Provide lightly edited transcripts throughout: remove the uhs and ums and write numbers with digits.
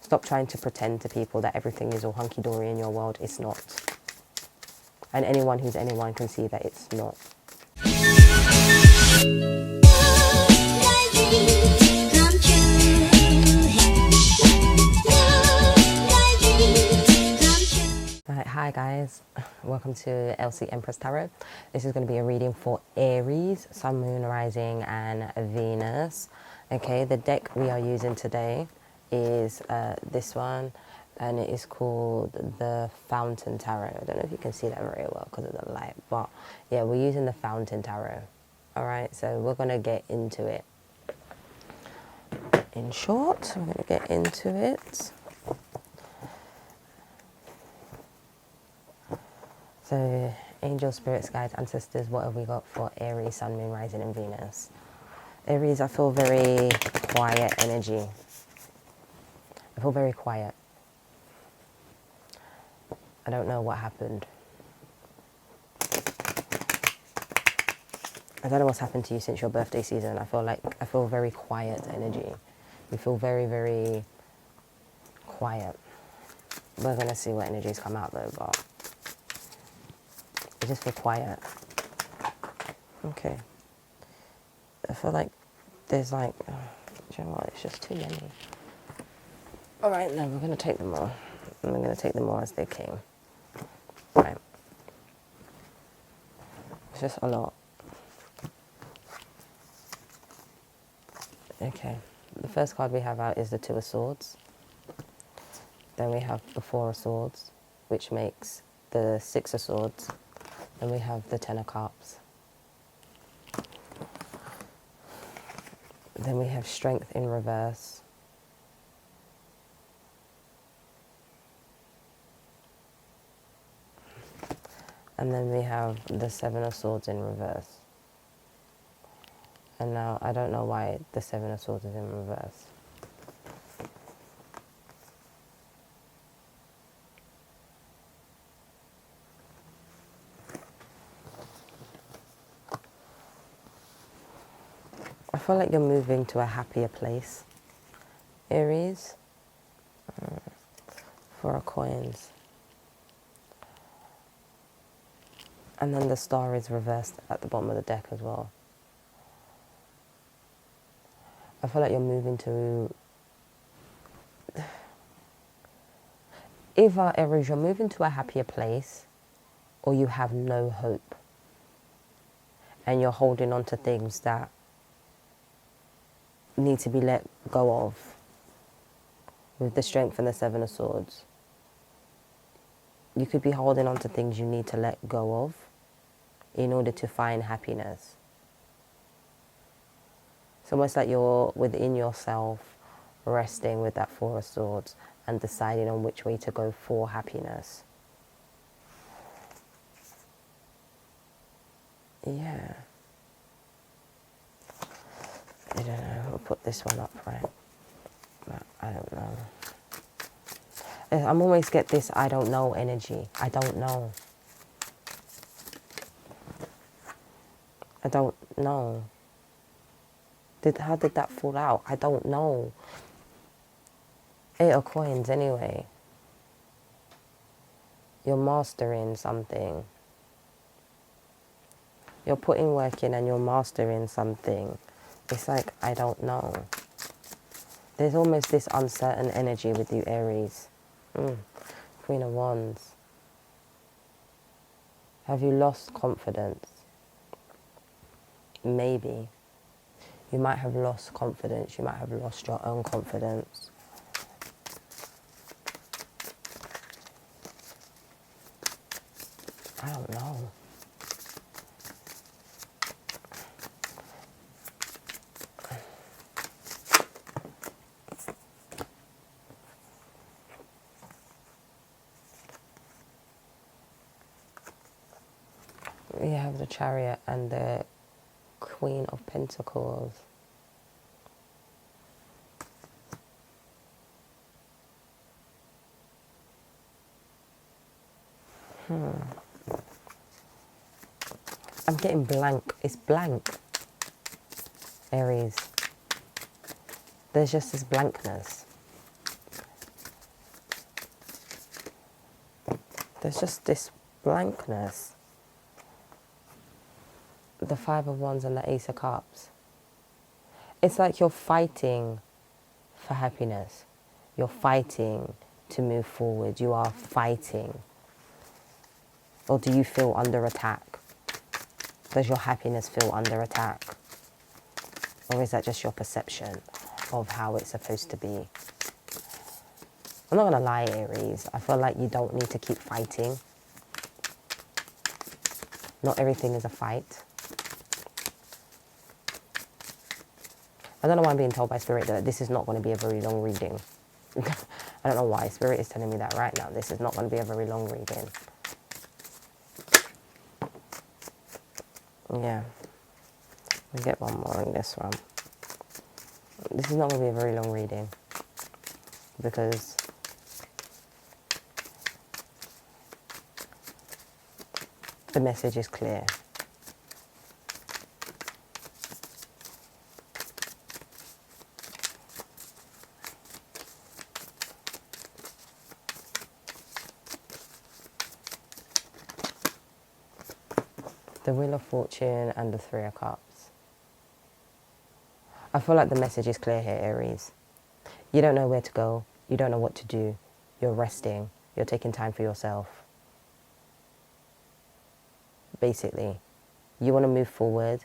Stop trying to pretend to people that everything is all hunky-dory in your world. It's not. And anyone who's anyone can see that it's not. Right, hi guys, welcome to LC Empress Tarot. This is going to be a reading for Aries, Sun, Moon, Rising and Venus. Okay, the deck we are using today is this one, and it is called the Fontaine Tarot. I don't know if you can see that very well because of the light, but yeah, we're using the Fontaine Tarot. Alright, so we're going to get into it. In short, we're going to get into it. So, angel, spirits, guides, ancestors, what have we got for Aries, Sun, Moon, Rising and Venus? Aries, I feel very quiet energy. I feel very quiet. I don't know what happened. I don't know what's happened to you since your birthday season. I feel very quiet energy. You feel very, very quiet. We're going to see what energies come out though, but I just feel quiet. Okay. I feel like there's like, do you know what, it's just too many. Alright, no, we're going to take them all. I'm going to take them all as they came. Right. It's just a lot. Okay. The first card we have out is the Two of Swords. Then we have the Four of Swords, which makes the Six of Swords. And we have the Ten of Cups. Then we have Strength in reverse. And then we have the Seven of Swords in reverse. And now, I don't know why the Seven of Swords is in reverse. I feel like you're moving to a happier place, Aries. Four of Coins. And then the Star is reversed at the bottom of the deck as well. I feel like you're moving to... Either, Aries, you're moving to a happier place, or you have no hope. And you're holding on to things that need to be let go of. With the Strength and the Seven of Swords. You could be holding on to things you need to let go of in order to find happiness. It's almost like you're within yourself, resting with that Four of Swords and deciding on which way to go for happiness. Yeah. I don't know, we'll put this one up, right? But I don't know. I'm always get this I don't know energy. I don't know. I don't know. How did that fall out? I don't know. Eight of Coins anyway. You're mastering something. You're putting work in and you're mastering something. It's like, I don't know. There's almost this uncertain energy with you, Aries. Queen of Wands. Have you lost confidence? Maybe. You might have lost confidence. You might have lost your own confidence. I don't know. We have the Chariot and the Queen of Pentacles. I'm getting blank. It's blank, Aries. There's just this blankness. There's just this blankness. The Five of Wands and the Ace of Cups. It's like you're fighting for happiness. You're fighting to move forward. You are fighting. Or do you feel under attack? Does your happiness feel under attack? Or is that just your perception of how it's supposed to be? I'm not going to lie, Aries. I feel like you don't need to keep fighting. Not everything is a fight. I don't know why I'm being told by Spirit that this is not going to be a very long reading. I don't know why. Spirit is telling me that right now. This is not going to be a very long reading. Yeah. We'll get one more on this one. This is not going to be a very long reading. Because the message is clear. The Wheel of Fortune and the Three of Cups. I feel like the message is clear here, Aries. You don't know where to go. You don't know what to do. You're resting. You're taking time for yourself. Basically, you want to move forward.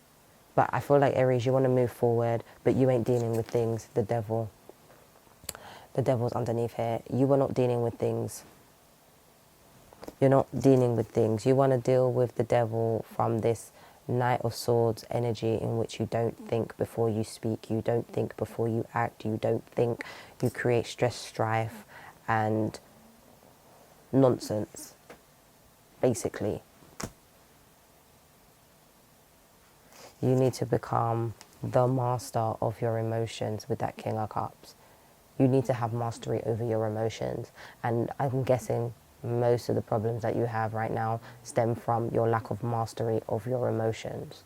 But I feel like, Aries, you want to move forward, but you ain't dealing with things. The devil. The devil's underneath here. You are not dealing with things. You're not dealing with things. You want to deal with the devil from this Knight of Swords energy in which you don't think before you speak. You don't think before you act. You don't think. You create stress, strife, and nonsense, basically. You need to become the master of your emotions with that King of Cups. You need to have mastery over your emotions. And I'm guessing most of the problems that you have right now stem from your lack of mastery of your emotions.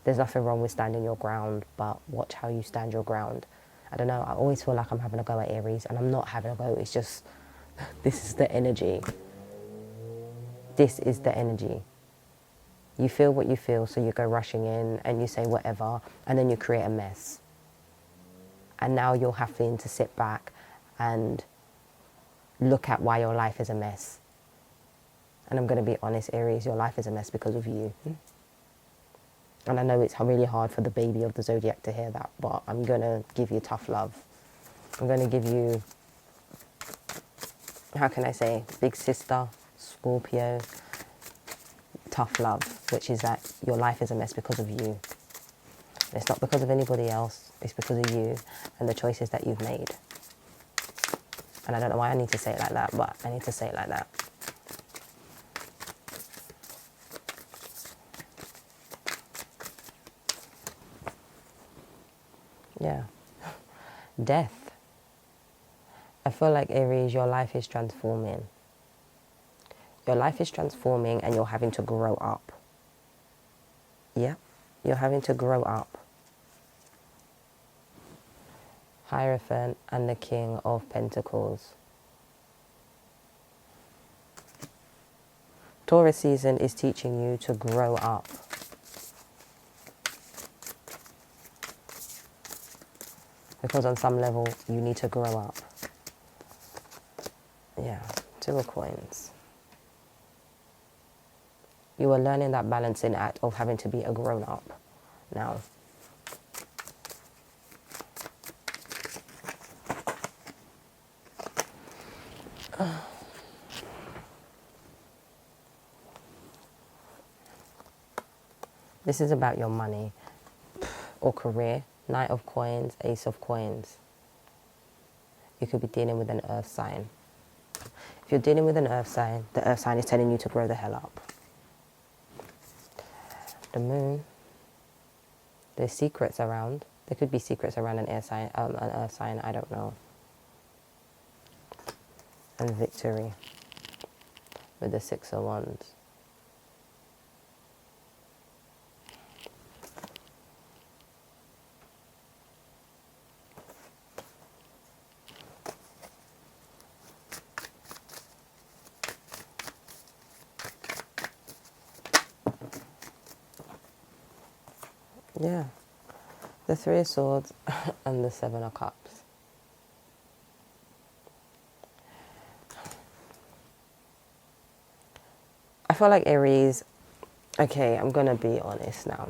There's nothing wrong with standing your ground, but watch how you stand your ground. I don't know, I always feel like I'm having a go at Aries, and I'm not having a go, it's just, this is the energy. This is the energy. You feel what you feel, so you go rushing in and you say whatever, and then you create a mess. And now you're having to sit back and look at why your life is a mess. And I'm going to be honest, Aries, your life is a mess because of you. And I know it's really hard for the baby of the zodiac to hear that, but I'm going to give you tough love. I'm going to give you, how can I say, big sister, Scorpio, tough love, which is that your life is a mess because of you. It's not because of anybody else, it's because of you and the choices that you've made. And I don't know why I need to say it like that, but I need to say it like that. Yeah. Death. I feel like, Aries, your life is transforming. Your life is transforming and you're having to grow up. Yeah, you're having to grow up. Hierophant and the King of Pentacles. Taurus season is teaching you to grow up. Because on some level, you need to grow up. Yeah, Two of Coins. You are learning that balancing act of having to be a grown-up now. This is about your money or career. Knight of Coins, Ace of Coins. You could be dealing with an earth sign. If you're dealing with an earth sign, the earth sign is telling you to grow the hell up. The Moon. There's secrets around. There could be secrets around an earth sign, I don't know. And Victory with the Six of Wands. Yeah. The Three of Swords and the Seven of Cups. I feel like Aries, okay, I'm going to be honest now.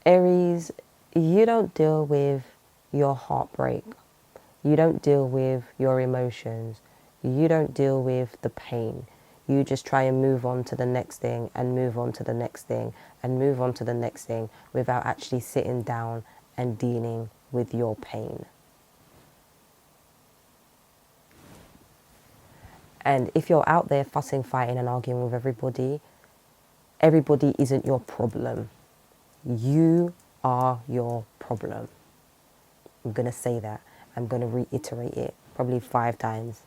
Aries, you don't deal with your heartbreak. You don't deal with your emotions. You don't deal with the pain. You just try and move on to the next thing and move on to the next thing and move on to the next thing without actually sitting down and dealing with your pain. And if you're out there fussing, fighting and arguing with everybody isn't your problem. You are your problem. I'm going to say that. I'm going to reiterate it probably 5 times.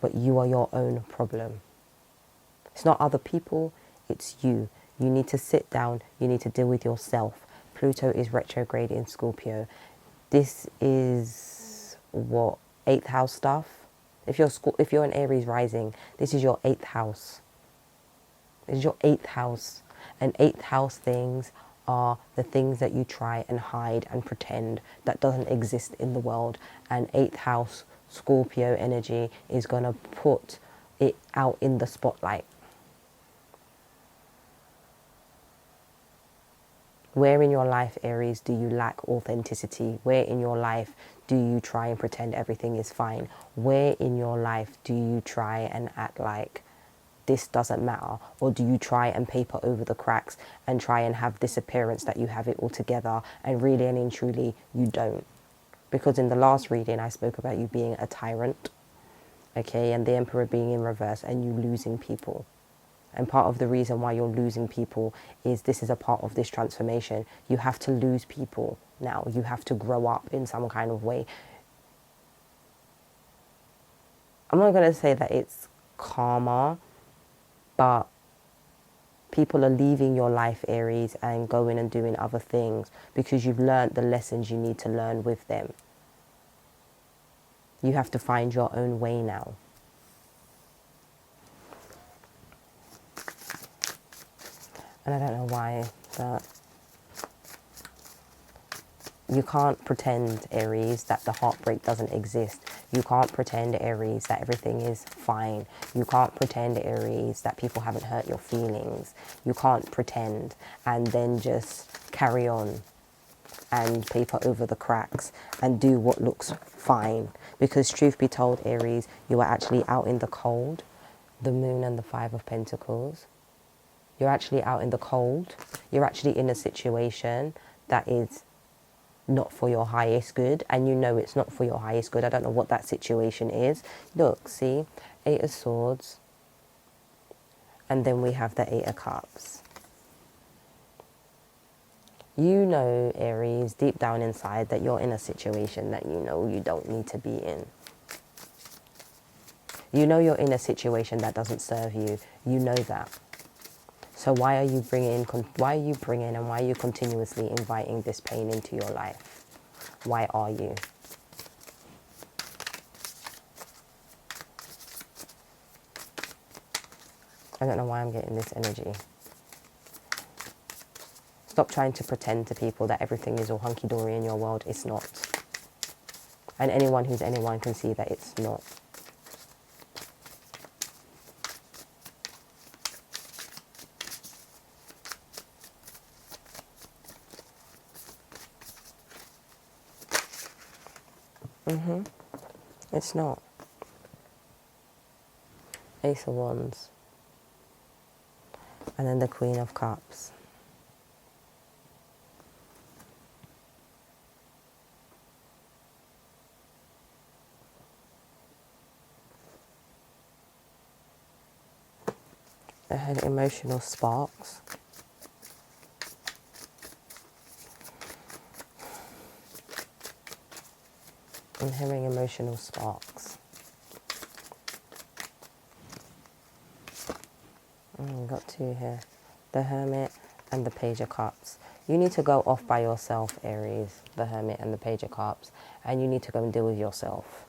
But you are your own problem. It's not other people, it's you. You need to sit down, you need to deal with yourself. Pluto is retrograde in Scorpio. This is what, 8th house stuff? If you're an Aries rising, this is your 8th house. This is your 8th house. And 8th house things are the things that you try and hide and pretend that doesn't exist in the world. And 8th house Scorpio energy is going to put it out in the spotlight. Where in your life, Aries, do you lack authenticity? Where in your life do you try and pretend everything is fine? Where in your life do you try and act like this doesn't matter? Or do you try and paper over the cracks and try and have this appearance that you have it all together and really and truly you don't? Because in the last reading, I spoke about you being a tyrant, okay, and the Emperor being in reverse and you losing people. And part of the reason why you're losing people is this is a part of this transformation. You have to lose people now. You have to grow up in some kind of way. I'm not going to say that it's karma, but people are leaving your life, Aries, and going and doing other things because you've learned the lessons you need to learn with them. You have to find your own way now. And I don't know why, but you can't pretend, Aries, that the heartbreak doesn't exist. You can't pretend, Aries, that everything is fine. You can't pretend, Aries, that people haven't hurt your feelings. You can't pretend and then just carry on and paper over the cracks and do what looks fine. Because truth be told, Aries, you are actually out in the cold. The Moon and the 5 of Pentacles. You're actually out in the cold. You're actually in a situation that is not for your highest good. And you know it's not for your highest good. I don't know what that situation is. Look, see? 8 of Swords. And then we have the 8 of Cups. You know, Aries, deep down inside that you're in a situation that you know you don't need to be in. You know you're in a situation that doesn't serve you. You know that. So why are you bringing and why are you continuously inviting this pain into your life? Why are you? I don't know why I'm getting this energy. Stop trying to pretend to people that everything is all hunky-dory in your world. It's not. And anyone who's anyone can see that it's not. It's not. Ace of Wands. And then the Queen of Cups. I had emotional sparks. I'm hearing emotional sparks. Got 2 here. The Hermit and the Page of Cups. You need to go off by yourself, Aries, the Hermit and the Page of Cups, and you need to go and deal with yourself.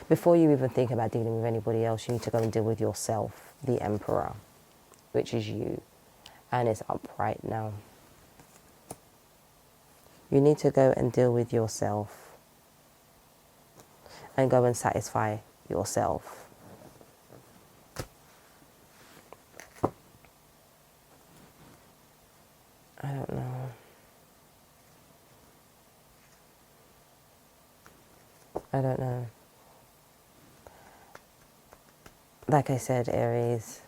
Before you even think about dealing with anybody else, you need to go and deal with yourself, the Emperor, which is you. And it's upright now. You need to go and deal with yourself and go and satisfy yourself. I don't know. I don't know. Like I said, Aries,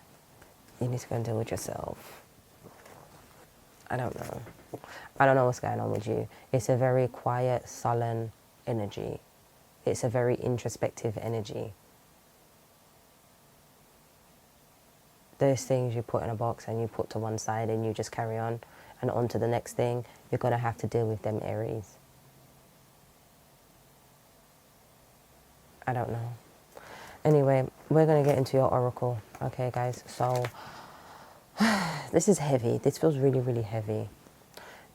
you need to go and deal with yourself. I don't know. I don't know what's going on with you. It's a very quiet, sullen energy. It's a very introspective energy. Those things you put in a box and you put to one side and you just carry on and on to the next thing, you're going to have to deal with them, Aries. I don't know. Anyway, we're going to get into your oracle. Okay, guys. So, this is heavy. This feels really, really heavy.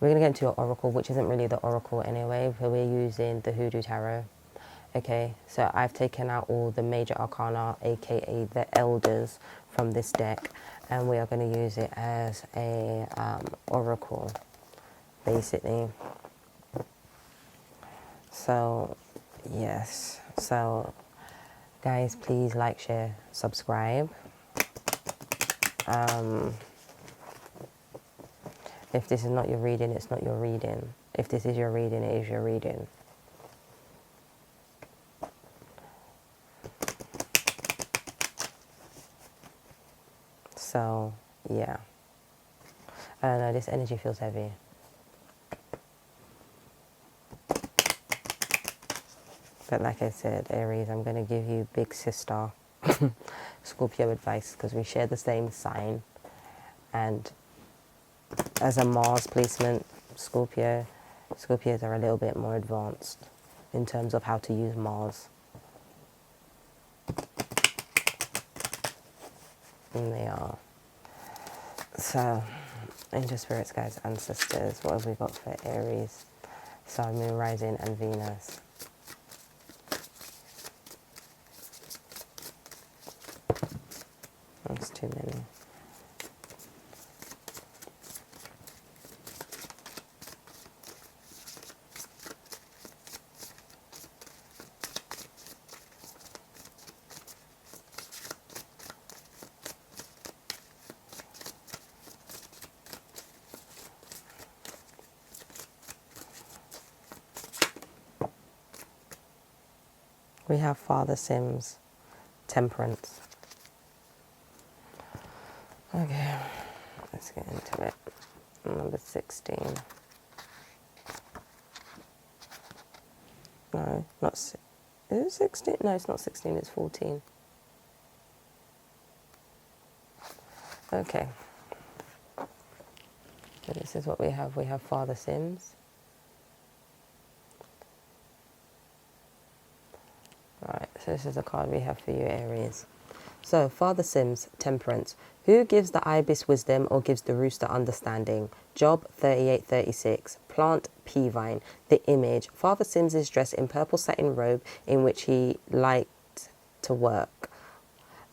We're going to get into your oracle, which isn't really the oracle anyway. But we're using the Hoodoo Tarot. Okay, so I've taken out all the major arcana, aka the elders, from this deck. And we are going to use it as a oracle, basically. So, yes. So, guys, please like, share, subscribe. If this is not your reading, it's not your reading. If this is your reading, it is your reading. So, yeah. I don't know, this energy feels heavy. But like I said, Aries, I'm going to give you big sister Scorpio advice because we share the same sign. And as a Mars placement, Scorpios are a little bit more advanced in terms of how to use Mars. And they are. So, angel spirits, guys, ancestors, what have we got for Aries? Sun, Moon, Rising, and Venus. That's too many. We have Father Sims, Temperance. Okay, let's get into it. Number 16. No, not is it 16? No, it's not 16, it's 14. Okay. So this is what we have. We have Father Sims. Right, so this is the card we have for you, Aries. So, Father Sims, Temperance. Who gives the ibis wisdom or gives the rooster understanding? Job 3836. Plant pea vine. The image. Father Sims is dressed in purple satin robe in which he liked to work.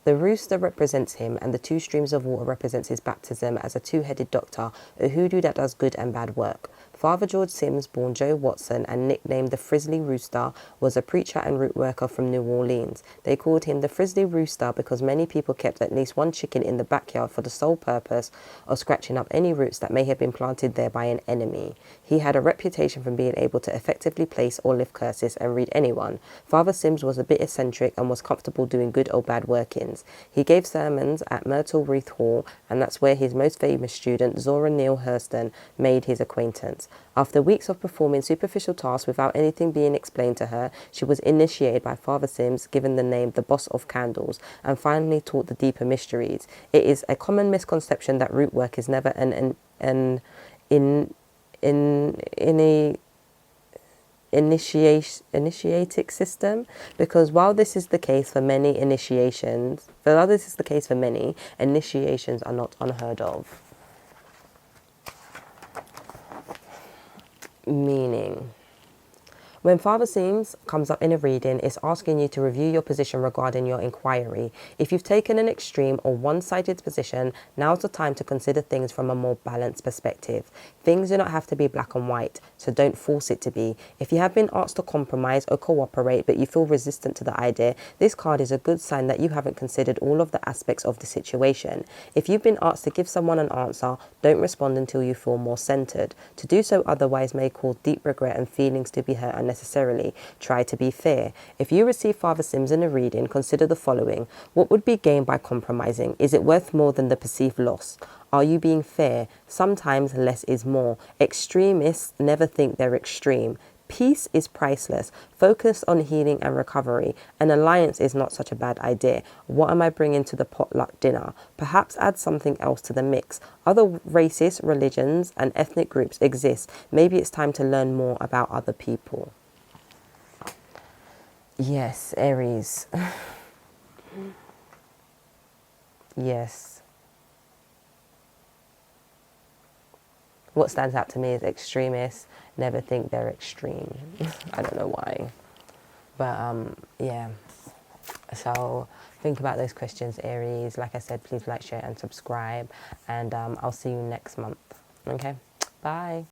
The rooster represents him, and the two streams of water represents his baptism as a two-headed doctor, a hoodoo that does good and bad work. Father George Sims, born Joe Watson and nicknamed the Frizzly Rooster, was a preacher and root worker from New Orleans. They called him the Frizzly Rooster because many people kept at least one chicken in the backyard for the sole purpose of scratching up any roots that may have been planted there by an enemy. He had a reputation for being able to effectively place or lift curses and read anyone. Father Sims was a bit eccentric and was comfortable doing good or bad workings. He gave sermons at Myrtle Wreath Hall, and that's where his most famous student, Zora Neale Hurston, made his acquaintance. After weeks of performing superficial tasks without anything being explained to her, she was initiated by Father Sims, given the name the Boss of Candles, and finally taught the deeper mysteries. It is a common misconception that root work is never an initiatic system, because while this is the case for many initiations, initiations are not unheard of. Meaning, When Father Seems comes up in a reading, it's asking you to review your position regarding your inquiry. If you've taken an extreme or one-sided position, now's the time to consider things from a more balanced perspective. Things do not have to be black and white, so don't force it to be. If you have been asked to compromise or cooperate but you feel resistant to the idea, this card is a good sign that you haven't considered all of the aspects of the situation. If you've been asked to give someone an answer, don't respond until you feel more centered. To do so otherwise may cause deep regret and feelings to be hurt unnecessarily. Try to be fair. If you receive Father Sims in a reading, consider the following. What would be gained by compromising? Is it worth more than the perceived loss? Are you being fair? Sometimes less is more. Extremists never think they're extreme. Peace is priceless. Focus on healing and recovery. An alliance is not such a bad idea. What am I bringing to the potluck dinner? Perhaps add something else to the mix. Other races, religions, and ethnic groups exist. Maybe it's time to learn more about other people. Yes, Aries. Yes. What stands out to me is extremists never think they're extreme. I don't know why. But yeah. So think about those questions, Aries. Like I said, please like, share and subscribe. And I'll see you next month. Okay? Bye.